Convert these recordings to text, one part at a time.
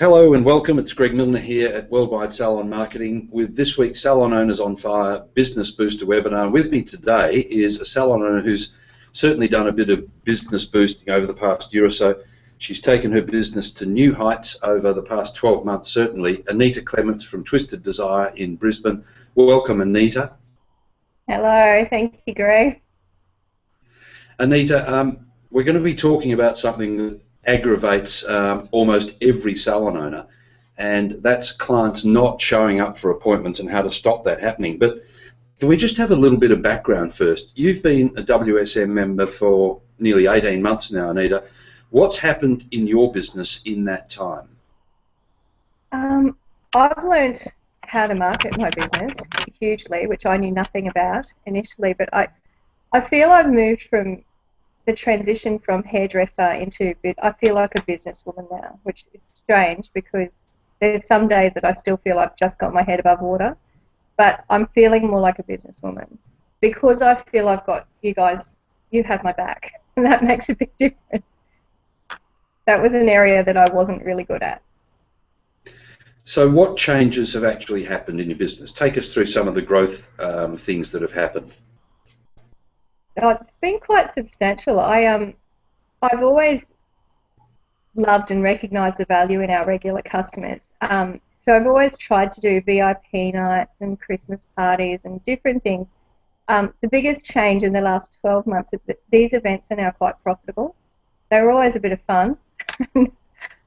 Hello and welcome. It's Greg Milner here at Worldwide Salon Marketing with this week's Salon Owners on Fire Business Booster webinar. With me today is a salon owner who's certainly done a bit of business boosting over the past year or so. She's taken her business to new heights over the past 12 months, certainly. Anita Clements from Twisted Desire in Brisbane. Welcome, Anita. Hello, thank you, Greg. Anita, we're going to be talking about something that aggravates almost every salon owner, and that's clients not showing up for appointments and how to stop that happening. But can we just have a little bit of background first? You've been a WSM member for nearly 18 months now, Anita. What's happened in your business in that time? I've learned how to market my business hugely, which I knew nothing about initially, but I feel I've moved from the transition from hairdresser into, I feel like a businesswoman now, which is strange because there's some days that I still feel I've just got my head above water, but I'm feeling more like a businesswoman because I feel I've got you guys, you have my back, and that makes a big difference. That was an area that I wasn't really good at. So what changes have actually happened in your business? Take us through some of the growth things that have happened. It's been quite substantial. I've always loved and recognised the value in our regular customers. So I've always tried to do VIP nights and Christmas parties and different things. The biggest change in the last 12 months is that these events are now quite profitable. They were always a bit of fun,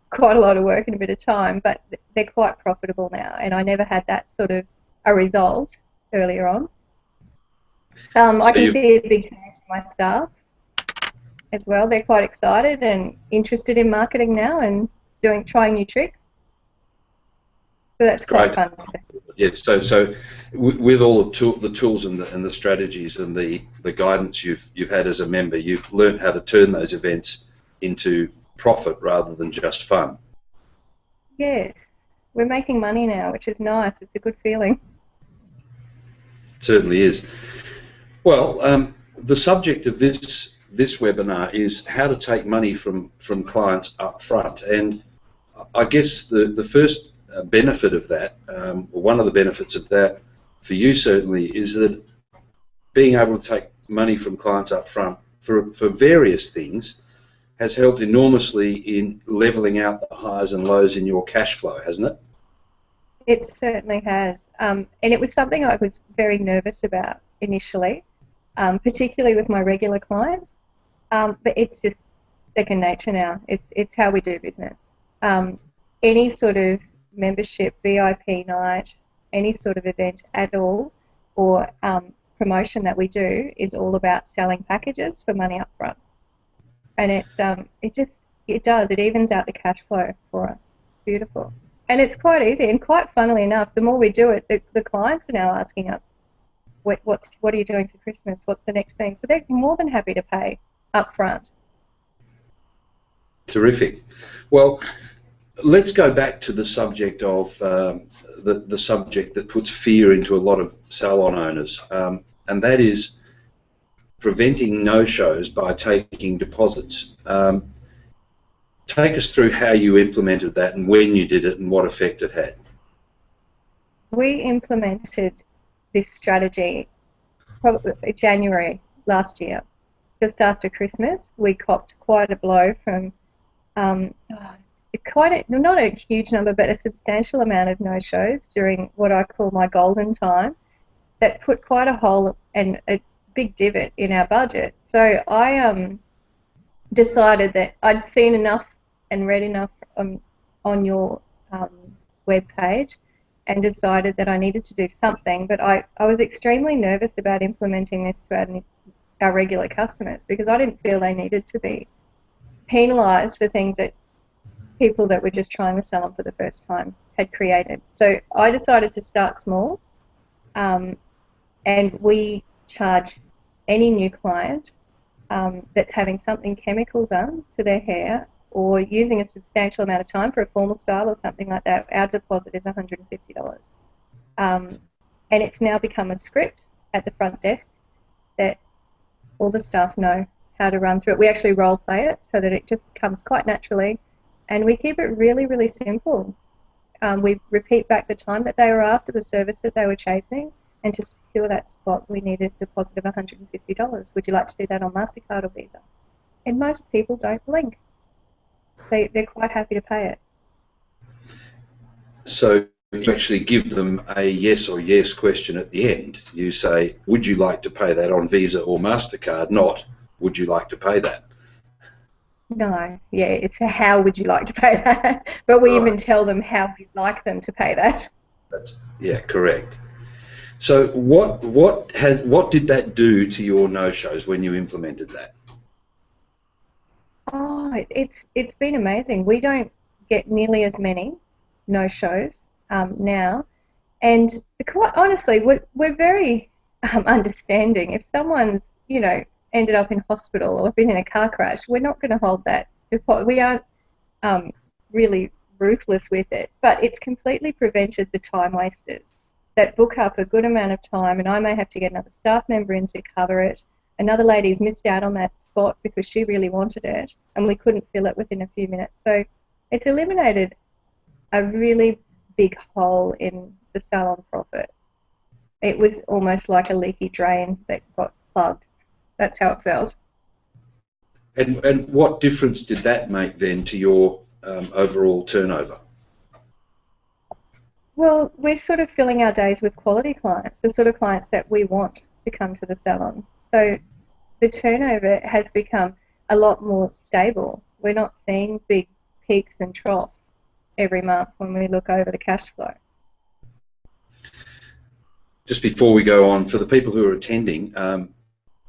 quite a lot of work and a bit of time, but they're quite profitable now, and I never had that sort of a result earlier on. I can see a big change in my staff as well. They're quite excited and interested in marketing now and trying new tricks. So that's quite fun. Yeah. So with all of the tools and the strategies and the guidance you've had as a member, you've learned how to turn those events into profit rather than just fun. Yes, we're making money now, which is nice. It's a good feeling. It certainly is. Well, the subject of this webinar is how to take money from clients up front, and I guess the first benefit of that, or one of the benefits of that for you certainly, is that being able to take money from clients up front for various things has helped enormously in levelling out the highs and lows in your cash flow, hasn't it? It certainly has, and it was something I was very nervous about initially. Particularly with my regular clients, but it's just second nature now. It's how we do business. Any sort of membership, VIP night, any sort of event at all, or promotion that we do is all about selling packages for money up front. And it evens out the cash flow for us. Beautiful. And it's quite easy, and quite funnily enough, the more we do it, the clients are now asking us, what are you doing for Christmas? What's the next thing? So they're more than happy to pay up front. Terrific. Well, let's go back to the subject of the subject that puts fear into a lot of salon owners, and that is preventing no-shows by taking deposits. Take us through how you implemented that and when you did it and what effect it had. We implemented this strategy probably January last year, just after Christmas. We copped quite a blow from not a huge number, but a substantial amount of no-shows during what I call my golden time. That put quite a hole and a big divot in our budget. So I decided that I'd seen enough and read enough on your web page, and decided that I needed to do something, but I was extremely nervous about implementing this to our regular customers because I didn't feel they needed to be penalised for things that people that were just trying the salon for the first time had created. So I decided to start small, and we charge any new client that's having something chemical done to their hair or using a substantial amount of time for a formal style or something like that, our deposit is $150. And it's now become a script at the front desk that all the staff know how to run through it. We actually role play it so that it just comes quite naturally. And we keep it really, really simple. We repeat back the time that they were after, the service that they were chasing, and to secure that spot, we need a deposit of $150. Would you like to do that on MasterCard or Visa? And most people don't blink. They're quite happy to pay it. So you actually give them a yes or yes question at the end. You say, would you like to pay that on Visa or MasterCard, not would you like to pay that? No, yeah, it's a how would you like to pay that? But we even tell them how we'd like them to pay that. Yeah, correct. So what did that do to your no-shows when you implemented that? Oh, it's been amazing. We don't get nearly as many no-shows now, and quite honestly, we're very understanding. If someone's ended up in hospital or been in a car crash, we're not going to hold that. We aren't really ruthless with it, but it's completely prevented the time wasters that book up a good amount of time, and I may have to get another staff member in to cover it. Another lady's missed out on that spot because she really wanted it, and we couldn't fill it within a few minutes. So it's eliminated a really big hole in the salon profit. It was almost like a leaky drain that got plugged. That's how it felt. And what difference did that make then to your overall turnover? Well, we're sort of filling our days with quality clients, the sort of clients that we want to come to the salon. So the turnover has become a lot more stable. We're not seeing big peaks and troughs every month when we look over the cash flow. Just before we go on, for the people who are attending,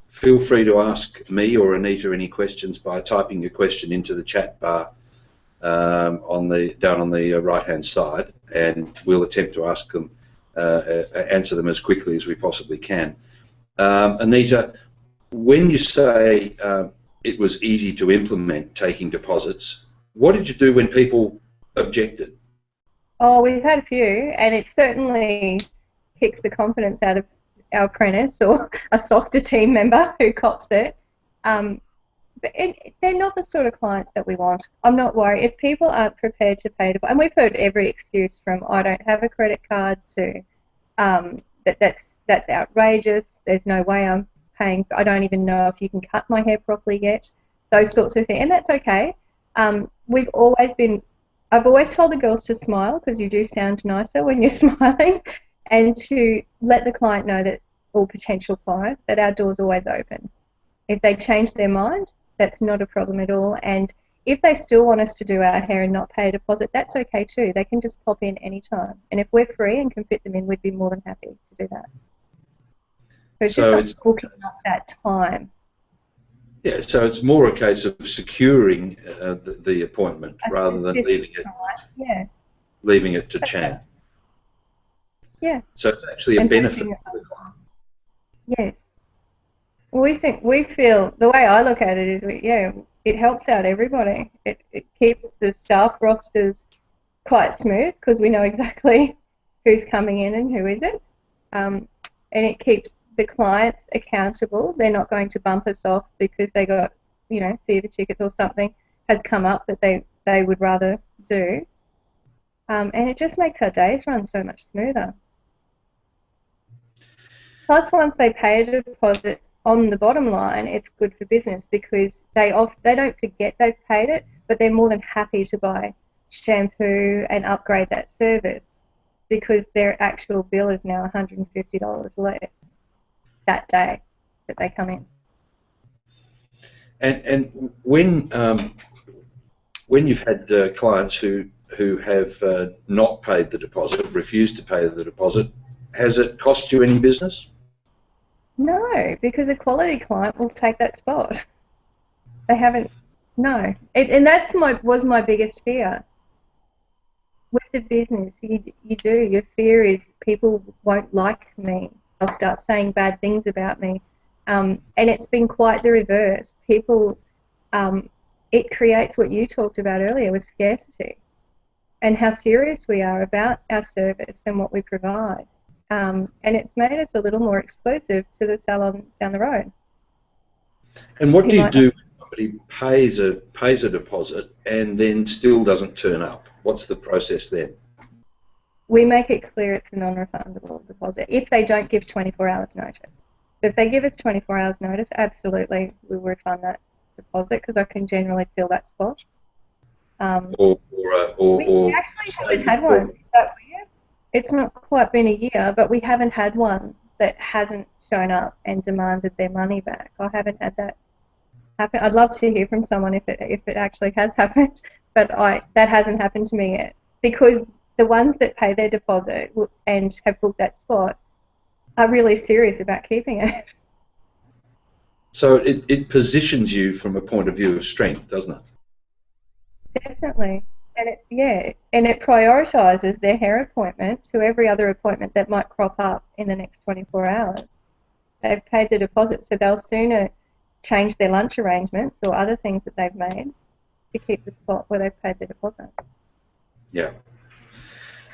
feel free to ask me or Anita any questions by typing your question into the chat bar down on the right-hand side, and we'll attempt to answer them as quickly as we possibly can. Anita, when you say it was easy to implement taking deposits, what did you do when people objected? Oh, we've had a few, and it certainly kicks the confidence out of our apprentice or a softer team member who cops it. But they're not the sort of clients that we want. I'm not worried. If people aren't prepared to pay, and we've heard every excuse from I don't have a credit card to that's outrageous. There's no way I'm paying. I don't even know if you can cut my hair properly yet. Those sorts of things, and that's okay. I've always told the girls to smile because you do sound nicer when you're smiling, and to let the client know that, or potential client, that our door's always open. If they change their mind, that's not a problem at all. And if they still want us to do our hair and not pay a deposit, that's okay too. They can just pop in anytime. And if we're free and can fit them in, we'd be more than happy to do that. So it's just booking up that time. Yeah, so it's more a case of securing the appointment rather than leaving it to chance. Yeah. So it's actually a benefit for the client. Yes. We feel, the way I look at it is, it helps out everybody. It keeps the staff rosters quite smooth because we know exactly who's coming in and who isn't. And it keeps the clients accountable. They're not going to bump us off because they got, theatre tickets or something has come up that they would rather do. And it just makes our days run so much smoother. Plus, once they pay a deposit on the bottom line, it's good for business because they don't forget they've paid it, but they're more than happy to buy shampoo and upgrade that service because their actual bill is now $150 less that day that they come in. And when you've had clients who have not paid the deposit, refused to pay the deposit, has it cost you any business? No, because a quality client will take that spot. They haven't. No, and that's was my biggest fear. With the business, you do. Your fear is people won't like me. They'll start saying bad things about me, and it's been quite the reverse. People, it creates what you talked about earlier with scarcity, and how serious we are about our service and what we provide. And it's made us a little more exclusive to the salon down the road. And what do you do when somebody pays a deposit and then still doesn't turn up? What's the process then? We make it clear it's a non-refundable deposit if they don't give 24 hours notice. If they give us 24 hours notice, absolutely we will refund that deposit because I can generally fill that spot. We actually haven't had one. It's not quite been a year, but we haven't had one that hasn't shown up and demanded their money back. I haven't had that happen. I'd love to hear from someone if it actually has happened, but that hasn't happened to me yet because the ones that pay their deposit and have booked that spot are really serious about keeping it. So it positions you from a point of view of strength, doesn't it? Definitely. And it prioritises their hair appointment to every other appointment that might crop up in the next 24 hours. They've paid the deposit, so they'll sooner change their lunch arrangements or other things that they've made to keep the spot where they've paid the deposit. Yeah.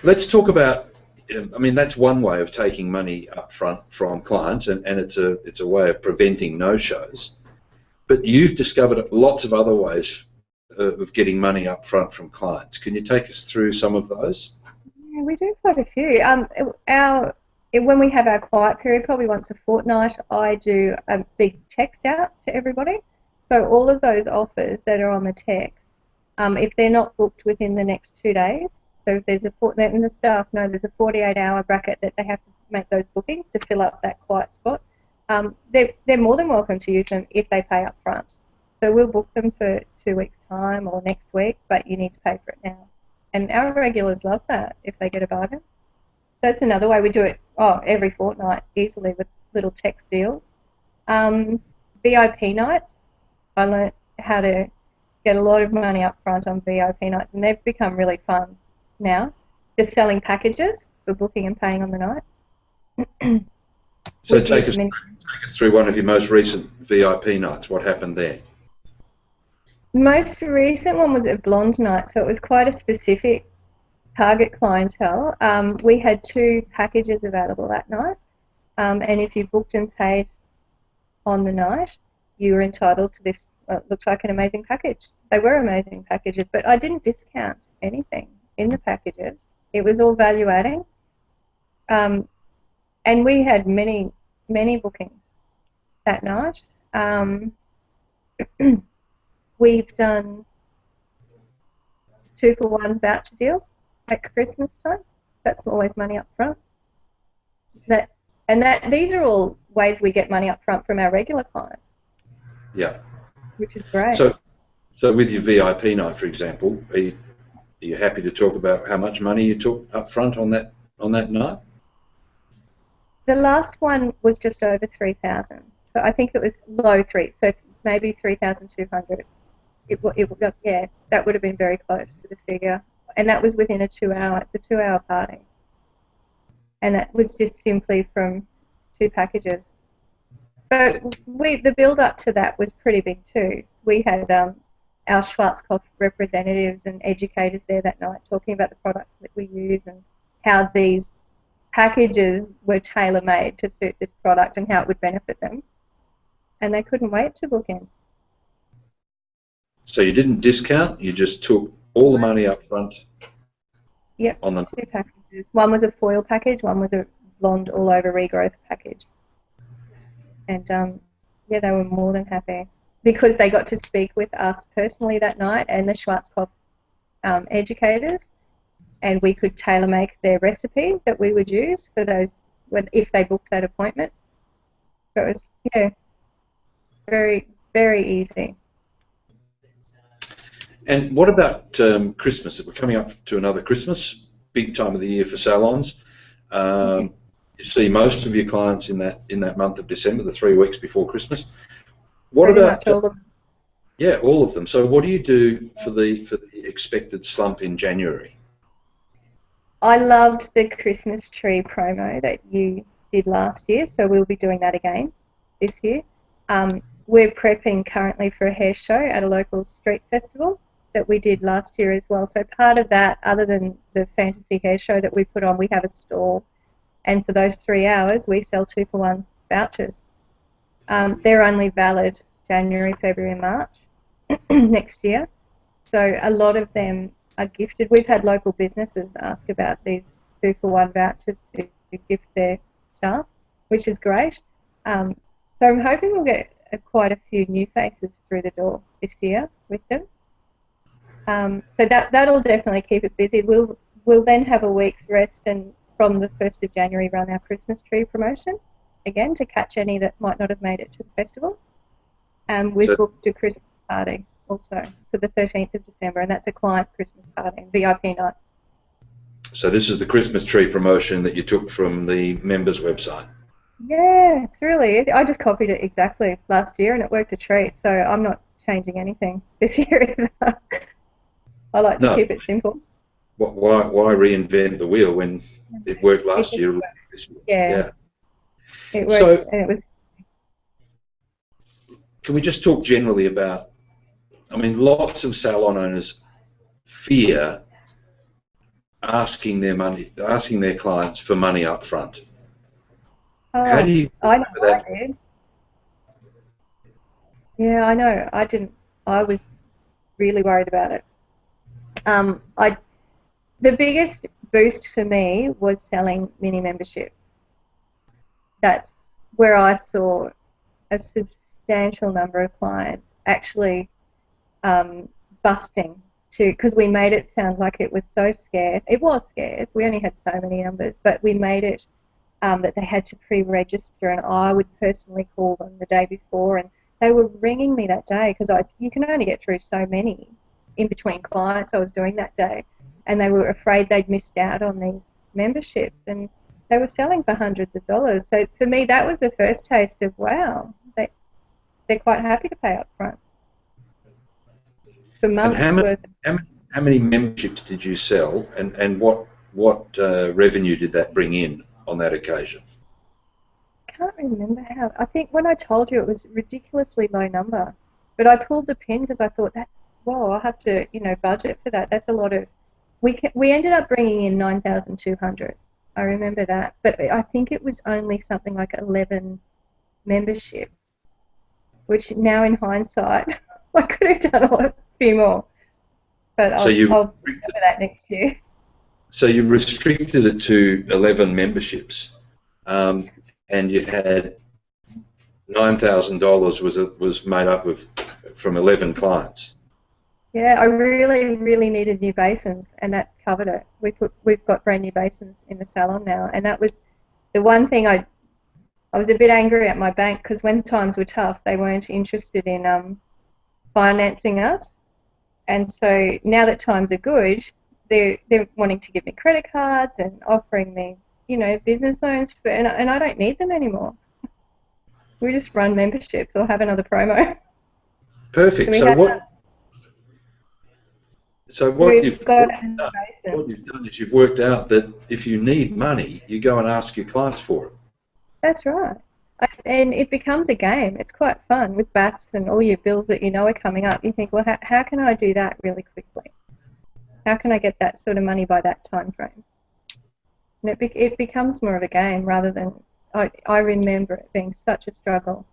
Let's talk about, I mean, that's one way of taking money up front from clients, and it's a way of preventing no-shows. But you've discovered lots of other ways of getting money up front from clients. Can you take us through some of those? Yeah, we do quite a few. When we have our quiet period, probably once a fortnight, I do a big text out to everybody. So all of those offers that are on the text, if they're not booked within the next 2 days, so if there's and the staff know there's a 48-hour bracket that they have to make those bookings to fill up that quiet spot, they're more than welcome to use them if they pay up front. So we'll book them for 2 weeks' time or next week, but you need to pay for it now. And our regulars love that if they get a bargain. That's another way we do it every fortnight easily with little text deals. VIP nights, I learnt how to get a lot of money up front on VIP nights, and they've become really fun now. Just selling packages for booking and paying on the night. So take us through one of your most recent VIP nights. What happened there? Most recent one was a blonde night, so it was quite a specific target clientele. We had 2 packages available that night, and if you booked and paid on the night, you were entitled to this, looked like an amazing package. They were amazing packages, but I didn't discount anything in the packages. It was all value adding, and we had many bookings that night. We've done 2-for-1 voucher deals at Christmas time. That's always money up front. These are all ways we get money up front from our regular clients. Yeah. Which is great. So with your VIP night, for example, are you happy to talk about how much money you took up front on that night? The last one was just over 3,000. So I think it was low 3, so maybe 3,200. Yeah, that would have been very close to the figure. And that was within it's a 2-hour party. And that was just simply from 2 packages. But the build up to that was pretty big too. We had our Schwarzkopf representatives and educators there that night talking about the products that we use and how these packages were tailor-made to suit this product and how it would benefit them. And they couldn't wait to book in. So you didn't discount, you just took all the money up front? Yep, on the 2 packages. One was a foil package, one was a blonde all-over regrowth package. And yeah, they were more than happy because they got to speak with us personally that night and the Schwarzkopf educators, and we could tailor-make their recipe that we would use for those if they booked that appointment. So it was, yeah, very, very easy. And what about Christmas? We're coming up to another Christmas, big time of the year for salons. You see most of your clients in that month of December, the 3 weeks before Christmas. What Pretty about much all of them. Yeah, all of them. So what do you do for the expected slump in January? I loved the Christmas tree promo that you did last year, so we'll be doing that again this year. We're prepping currently for a hair show at a local street festival that we did last year as well. So part of that, other than the fantasy hair show that we put on, we have a stall, and for those 3 hours we sell 2-for-1 vouchers. They're only valid January, February and March, next year. So a lot of them are gifted. We've had local businesses ask about these 2-for-1 vouchers to gift their staff, which is great. So I'm hoping we'll get quite a few new faces through the door this year with them. So that'll definitely keep it busy. We'll then have a week's rest, and from the 1st of January run our Christmas tree promotion again to catch any that might not have made it to the festival. We've booked a Christmas party also for the 13th of December, and that's a client Christmas party, VIP night. So this is the Christmas tree promotion that you took from the members' website? Yeah, it's really easy. I just copied it exactly last year, and it worked a treat, so I'm not changing anything this year either. I like to keep it simple. Why reinvent the wheel when it worked last year? Yeah. It worked, and it was. Can we just talk generally about, I mean, lots of salon owners fear asking their clients for money up front. Oh, how do you I know that? I did. Yeah, I know. I was really worried about it. The biggest boost for me was selling mini memberships. That's where I saw a substantial number of clients actually busting because we made it sound like it was so scarce. It was scarce. We only had so many numbers, but we made it that they had to pre-register, and I would personally call them the day before, and they were ringing me that day because you can only get through so many in between clients I was doing that day, and they were afraid they'd missed out on these memberships, and they were selling for hundreds of dollars. So for me, that was the first taste of, wow, they're quite happy to pay up front for months worth. How many memberships did you sell, and what revenue did that bring in on that occasion? I can't remember how. I think when I told you it was a ridiculously low number, but I pulled the pin because I thought, I'll have to, budget for that. That's a lot of. We ended up bringing in 9,200. I remember that, but I think it was only something like 11 memberships, which now in hindsight, I could have done a few more. But I'll remember that next year. So you restricted it to 11 memberships, and you had $9,000 was made up from 11 clients. Yeah, I really, really needed new basins, and that covered it. We've got brand new basins in the salon now, and that was the one thing I was a bit angry at my bank because when times were tough, they weren't interested in financing us, and so now that times are good, they're wanting to give me credit cards and offering me, business loans and I don't need them anymore. We just run memberships or have another promo. Perfect. So what you've done is you've worked out that if you need money, you go and ask your clients for it. That's right. And it becomes a game. It's quite fun with BAS and all your bills that are coming up. You think, well, how can I do that really quickly? How can I get that sort of money by that time frame? And it becomes more of a game rather than, I remember it being such a struggle.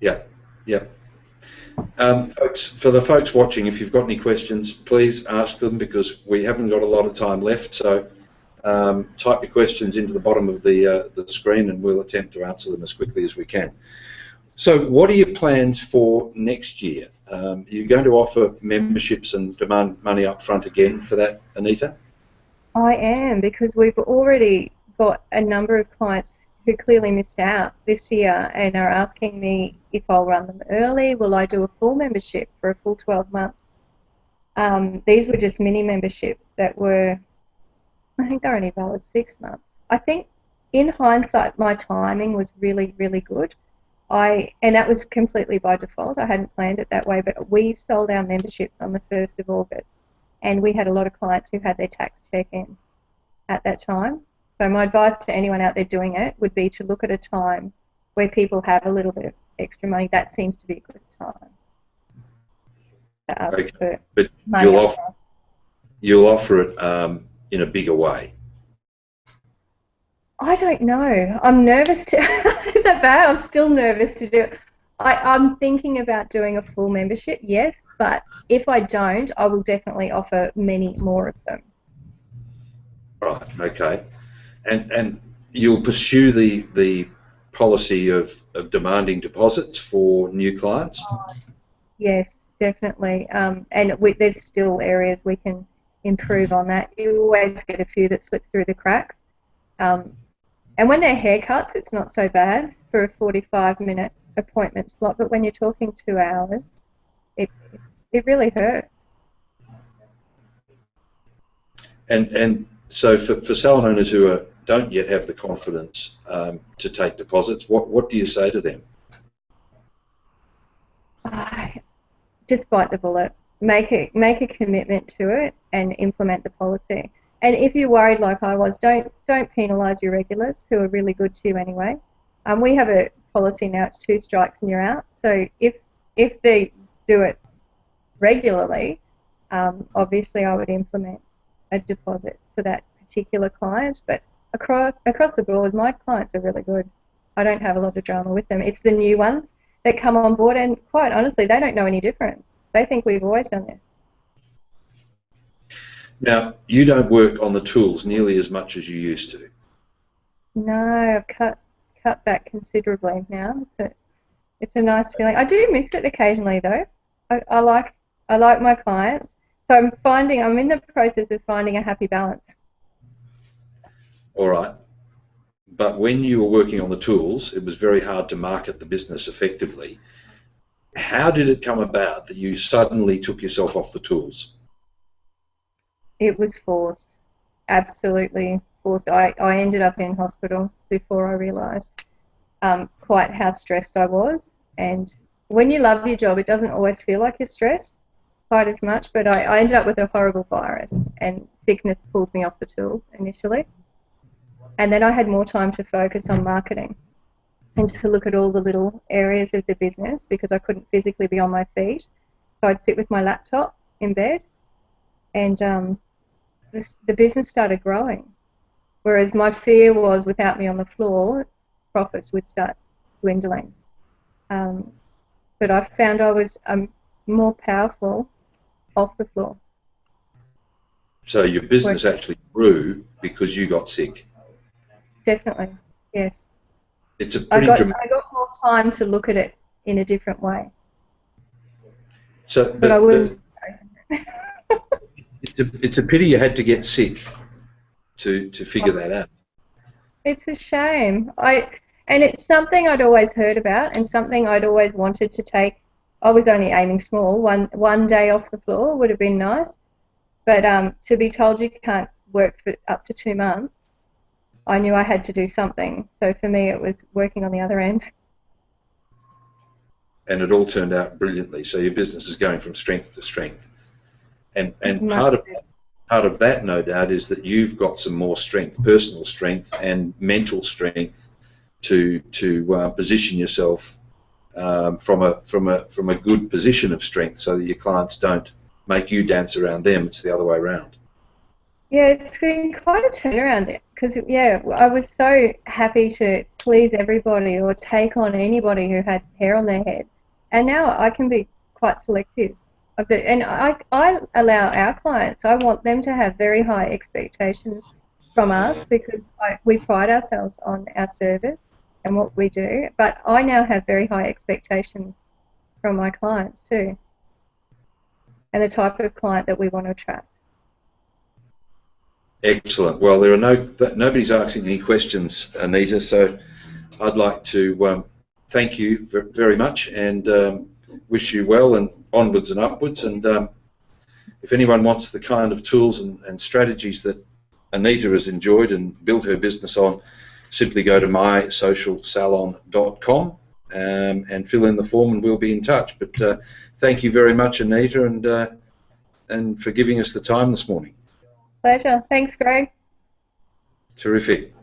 Yeah. Folks, for the folks watching, if you've got any questions, please ask them because we haven't got a lot of time left. So type your questions into the bottom of the screen and we'll attempt to answer them as quickly as we can. So what are your plans for next year? Are you going to offer memberships and demand money up front again for that, Anita? I am, because we've already got a number of clients who clearly missed out this year and are asking me if I'll run them early. Will I do a full membership for a full 12 months? These were just mini memberships that were, I think they're only valid 6 months. I think in hindsight my timing was really, really good. And that was completely by default. I hadn't planned it that way, but we sold our memberships on the 1st of August, and we had a lot of clients who had their tax check in at that time. So my advice to anyone out there doing it would be to look at a time where people have a little bit of extra money. That seems to be a good time to ask for money. You'll offer it in a bigger way. I don't know. I'm nervous to. Is that bad? I'm still nervous to do it. I'm thinking about doing a full membership, yes, but if I don't, I will definitely offer many more of them. Right. Okay. And you'll pursue the policy of demanding deposits for new clients? Yes, definitely. There's still areas we can improve on that. You always get a few that slip through the cracks. And when they're haircuts, it's not so bad for a 45-minute appointment slot. But when you're talking 2 hours, it really hurts. And so for salon owners who don't yet have the confidence to take deposits, what do you say to them? Just bite the bullet. Make a commitment to it and implement the policy. And if you're worried like I was, don't penalise your regulars who are really good to you anyway. We have a policy now, it's 2 strikes and you're out. So if they do it regularly, obviously I would implement a deposit for that particular client. But across the board, my clients are really good. I don't have a lot of drama with them. It's the new ones that come on board, and quite honestly, they don't know any different. They think we've always done this. Now, you don't work on the tools nearly as much as you used to. No, I've cut back considerably now. It's a nice feeling. I do miss it occasionally though. I like my clients, so I'm in the process of finding a happy balance. All right. But when you were working on the tools, it was very hard to market the business effectively. How did it come about that you suddenly took yourself off the tools? It was forced, absolutely forced. I ended up in hospital before I realised quite how stressed I was. And when you love your job, it doesn't always feel like you're stressed quite as much, but I ended up with a horrible virus, and sickness pulled me off the tools initially. And then I had more time to focus on marketing and to look at all the little areas of the business because I couldn't physically be on my feet. So I'd sit with my laptop in bed, and the business started growing. Whereas my fear was without me on the floor, profits would start dwindling. But I found I was more powerful off the floor. So your business actually grew because you got sick? Definitely, yes. It's a pretty I got more time to look at it in a different way. So, but I wouldn't. It's a pity you had to get sick to figure that out. It's a shame. And it's something I'd always heard about and something I'd always wanted to take. I was only aiming small. One day off the floor would have been nice. But to be told you can't work for up to 2 months, I knew I had to do something. So for me, it was working on the other end. And it all turned out brilliantly. So your business is going from strength to strength. And part of that, no doubt, is that you've got some more strength, personal strength and mental strength, to position yourself from a good position of strength, so that your clients don't make you dance around them. It's the other way around. Yeah, it's been quite a turnaround because, yeah, I was so happy to please everybody or take on anybody who had hair on their head. And now I can be quite selective. And I allow our clients, I want them to have very high expectations from us because we pride ourselves on our service and what we do. But I now have very high expectations from my clients too, and the type of client that we want to attract. Excellent. Well, there are nobody's asking any questions, Anita, so I'd like to thank you very much and wish you well and onwards and upwards. And if anyone wants the kind of tools and strategies that Anita has enjoyed and built her business on, simply go to mysocialsalon.com and fill in the form and we'll be in touch. But thank you very much, Anita, and for giving us the time this morning. Pleasure. Thanks, Greg. Terrific.